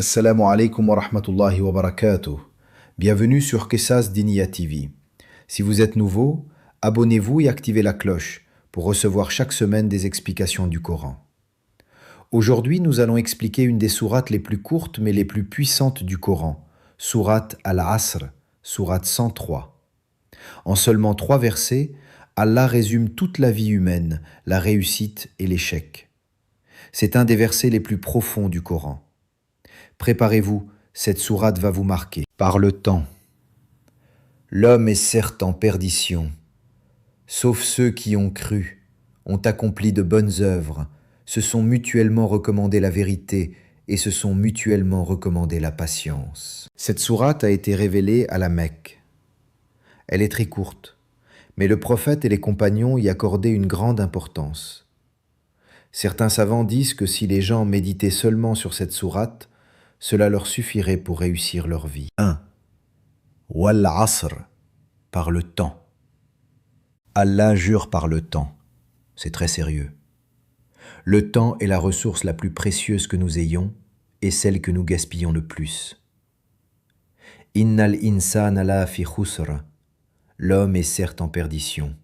Assalamu alaikum wa rahmatullahi wa barakatuh. Bienvenue sur Qisas Diniya TV. Si vous êtes nouveau, abonnez-vous et activez la cloche pour recevoir chaque semaine des explications du Coran. Aujourd'hui, nous allons expliquer une des sourates les plus courtes mais les plus puissantes du Coran, sourate Al-Asr, sourate 103. En seulement 3 versets, Allah résume toute la vie humaine, la réussite et l'échec. C'est un des versets les plus profonds du Coran. Préparez-vous, cette sourate va vous marquer. Par le temps. L'homme est certes en perdition, sauf ceux qui ont cru, ont accompli de bonnes œuvres, se sont mutuellement recommandé la vérité et se sont mutuellement recommandé la patience. Cette sourate a été révélée à la Mecque. Elle est très courte, mais le prophète et les compagnons y accordaient une grande importance. Certains savants disent que si les gens méditaient seulement sur cette sourate, cela leur suffirait pour réussir leur vie. 1. Wal Asr, par le temps. Allah jure par le temps. C'est très sérieux. Le temps est la ressource la plus précieuse que nous ayons et celle que nous gaspillons le plus. Innal insana la fi khusr. L'homme est certes en perdition.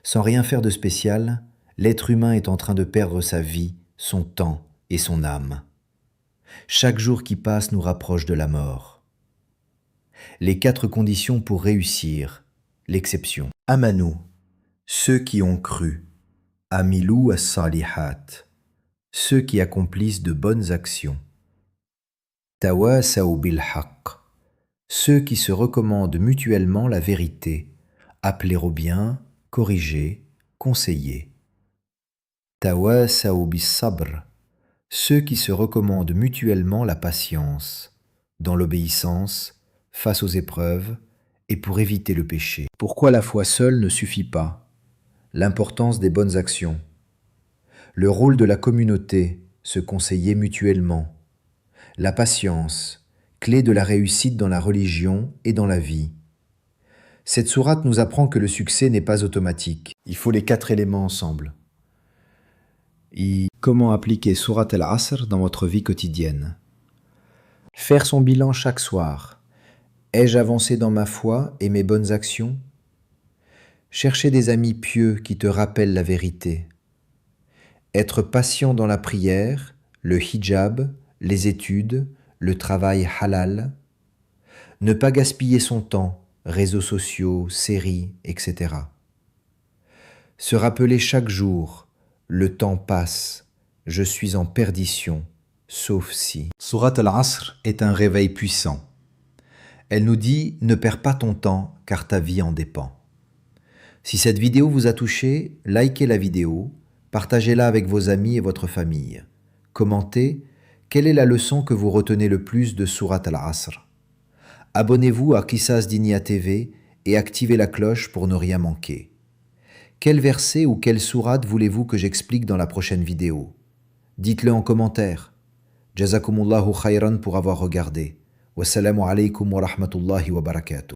Sans rien faire de spécial, l'être humain est en train de perdre sa vie, son temps et son âme. Chaque jour qui passe nous rapproche de la mort. Les 4 conditions pour réussir, l'exception. Amanu, ceux qui ont cru. Amilou as-salihat, ceux qui accomplissent de bonnes actions. Tawasaw bil haqq, ceux qui se recommandent mutuellement la vérité, appeler au bien, corriger, conseiller. Tawasaw bis sabr, ceux qui se recommandent mutuellement la patience, dans l'obéissance, face aux épreuves et pour éviter le péché. Pourquoi la foi seule ne suffit pas? L'importance des bonnes actions. Le rôle de la communauté, se conseiller mutuellement. La patience, clé de la réussite dans la religion et dans la vie. Cette sourate nous apprend que le succès n'est pas automatique. Il faut les 4 éléments ensemble. Comment appliquer sourate Al-Asr dans votre vie quotidienne? Faire son bilan chaque soir. Ai-je avancé dans ma foi et mes bonnes actions? Chercher des amis pieux qui te rappellent la vérité. Être patient dans la prière, le hijab, les études, le travail halal. Ne pas gaspiller son temps, réseaux sociaux, séries, etc. Se rappeler chaque jour, le temps passe, je suis en perdition, sauf si. Sourate Al-Asr est un réveil puissant. Elle nous dit « Ne perds pas ton temps, car ta vie en dépend ». Si cette vidéo vous a touché, likez la vidéo, partagez-la avec vos amis et votre famille. Commentez « Quelle est la leçon que vous retenez le plus de Sourate Al-Asr » Abonnez-vous à Qisas Diniya TV et activez la cloche pour ne rien manquer. Quel verset ou quelle sourate voulez-vous que j'explique dans la prochaine vidéo? Dites-le en commentaire. Jazakumullahu khayran pour avoir regardé. Wassalamu alaikum wa rahmatullahi wa barakatuh.